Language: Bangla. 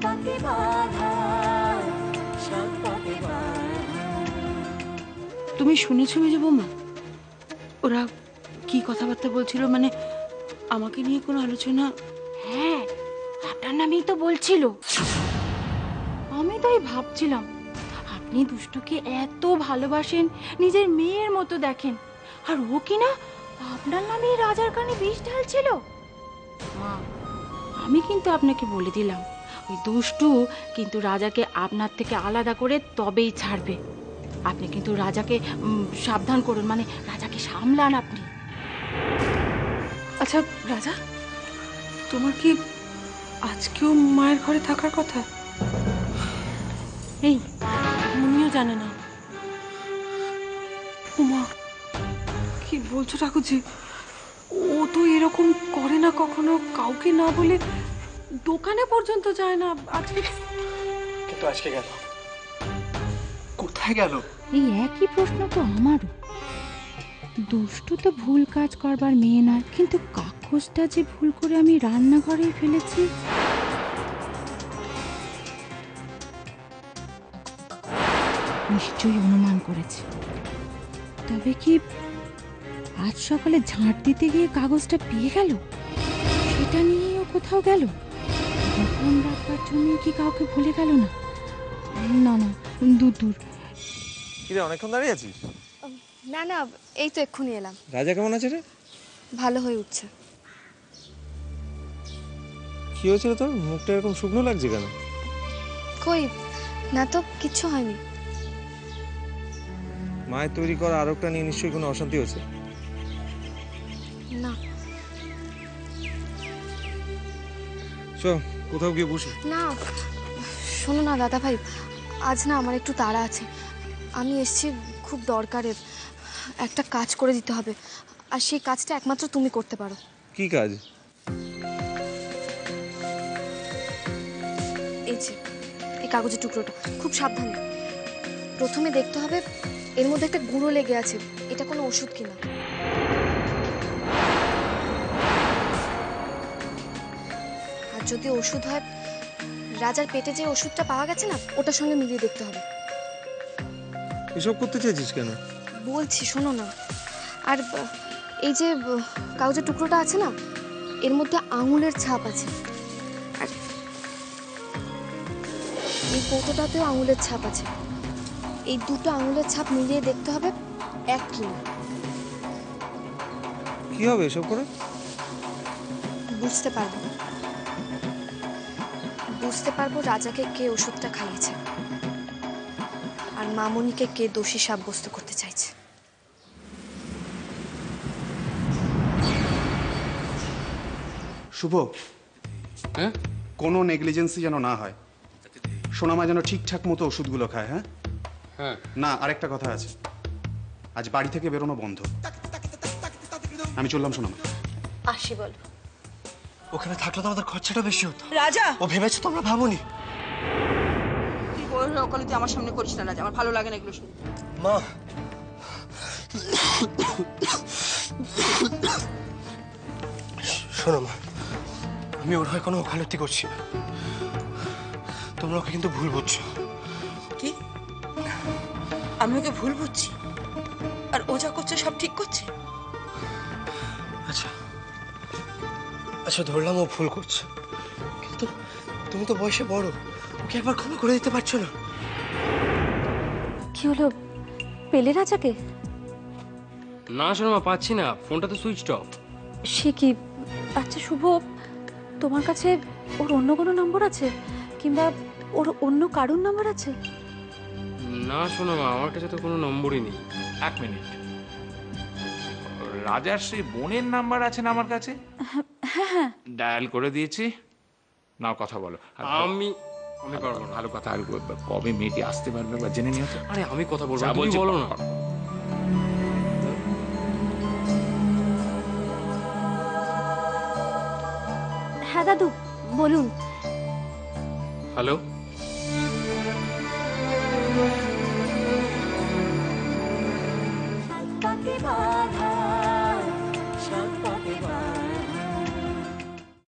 পাকে বাঁধা। তুমি শুনেছো মেজো বৌমা, ওরা কি কথাবার্তা বলছিল? মানে আমাকে নিয়ে কোনো আলোচনা? হ্যাঁ, আপনার নামেই তো বলছিল। আমি তাই ভাবছিলাম, আপনি দুষ্টুকে এত ভালোবাসেন, নিজের মেয়ের মতো দেখেন, আর ও কিনা আপনার নামেই রাজার কানে বিষ ঢালছিল। মা, আমি কিন্তু আপনাকে বলে দিলাম, ওই দুষ্টু কিন্তু রাজাকে আপনার থেকে আলাদা করে তবেই ছাড়বে। আপনি কিন্তু রাজাকে সাবধান করুন, মানে রাজাকে সামলান আপনি। আচ্ছা রাজা, তোমার কি আজকেও মায়ের ঘরে থাকার কথা? এই মুনিও জানে না? উমা, কি বলছো ঠাকুরজি? ও তো এরকম করে না কখনো, কাউকে না বলে দোকানে পর্যন্ত যায় না। আজকে কিন্তু আজকে গেল, কোথায় গেল? এই একই প্রশ্ন তো আমারও। দুষ্টু তো ভুল কাজ করবার মেয়ে নয়, কিন্তু কাগজটা যে ভুল করে আমি রান্নাঘরেই ফেলেছি। নিশ্চয়ই অনুমান করেছে। তবে কি আজ সকালে ঝাঁট দিতে গিয়ে কাগজটা পেয়ে গেল? সেটা নিয়েও কোথাও গেল? গোপন রাখবার জন্য কি কাউকে ভুলে গেল না? না না, দূর দূর। কিরে, অনেকক্ষণ দাঁড়িয়ে আছিস? না না, এই তো এক্ষুনি এলাম। রাজা কেমন আছে রে? ভালো হয়ে উঠছে। কি হয়েছিল তোর? মুখটা এরকম শুকনো লাগছে কেন? কই না তো, কিচ্ছু হয়নি। মায়ের তৈরি করা আরোগটা নিয়ে নিশ্চয়ই কোনো অশান্তি হয়েছে। না চ, কোথাও গিয়ে বসি। না, শোনো না দাদা ভাই, আজ না আমার একটু তাড়া আছে। আমি এসেছি খুব দরকারের, একটা কাজ করে দিতে হবে, আর সেই কাজটা একমাত্র তুমি করতে পারো। কি কাজ? এই যে এই কাগজের টুকরোটা, খুব সাবধানে। প্রথমে দেখতে হবে এর মধ্যে একটা গুঁড়ো লেগে আছে, এটা কোনো ওষুধ কিনা। আর যদি ওষুধ হয়, রাজার পেটে যে ওষুধটা পাওয়া গেছে না, ওটার সঙ্গে মিলিয়ে দেখতে হবে। এসব করতে চাইছিস কেন? বলছি শোনো না। আর এই যে কাগজের টুকরোটা আছে না, এর মধ্যে আঙুলের ছাপ আছে, আর এই কৌটোটাতেও আঙুলের ছাপ আছে। এই দুটো আঙুলের ছাপ মিলিয়ে দেখতে হবে এক কিনা। কি হবে এসব করে? বুঝতে পারবো, বুঝতে পারবো রাজাকে কে ওষুধটা খাইয়েছে, আর মামনিকে কে দোষী সাব্যস্ত করতে চাইছে। শুভ, হ্যাঁ, কোনো নেগলিজেন্সি যেন না হয়। সোনামা যেন ঠিকঠাক মতো ওষুধগুলো খায়। হ্যাঁ হ্যাঁ, না আরেকটা কথা আছে, আজ বাড়ি থেকে বেরোনো বন্ধ। আমি চললাম সোনামা। আসি বল। ওখানে থাকলে তো আমাদের খরচাটা বেশি হতো। রাজা, ও ভেবেছো তোমরা ভাবোনি? তুই বল ওকালি, তুই আমার সামনে করিস না রাজা, আমার ভালো লাগে না এগুলো শুনে। মা, শোনো মা, আমি ওর হয়ে কোনো ওকালতি করছি না। তোমরা ওকে কিন্তু ভুল বুঝছো। কি? আমি ওকে ভুল বুঝছি? আর ও যা করছে সব ঠিক করছে? আচ্ছা আচ্ছা, ধরলাম ও ভুল করছে, কিন্তু তুমি তো বয়সে বড়, ওকে একবার ক্ষমা করে দিতে পারছো না? কি হলো, পেলে রাজাকে? না শোনো মা, পাচ্ছি না, ফোনটা তো সুইচ অফ। সে কি? আচ্ছা শুভ, তোমার কাছে ওর অন্য কোনো নম্বর আছে, কিংবা ওর অন্য কারোর নাম্বার আছে? না শোনো মা, আমার কাছে তো কোনো নম্বরই নেই। এক মিনিট, রাজার সেই বোনের নাম্বার আছে না আমার কাছে? হ্যাঁ, ডায়াল করে দিয়েছি, নাও কথা বলো। আমি পারবো না। ভালো কথা, আর কবে মেয়েটি আসতে পারবে বা জেনে নিও তো। আরে আমি কথা বলবো, যা তুমি বলছি বলো না। হ্যাঁ দাদু বলুন। হ্যালো।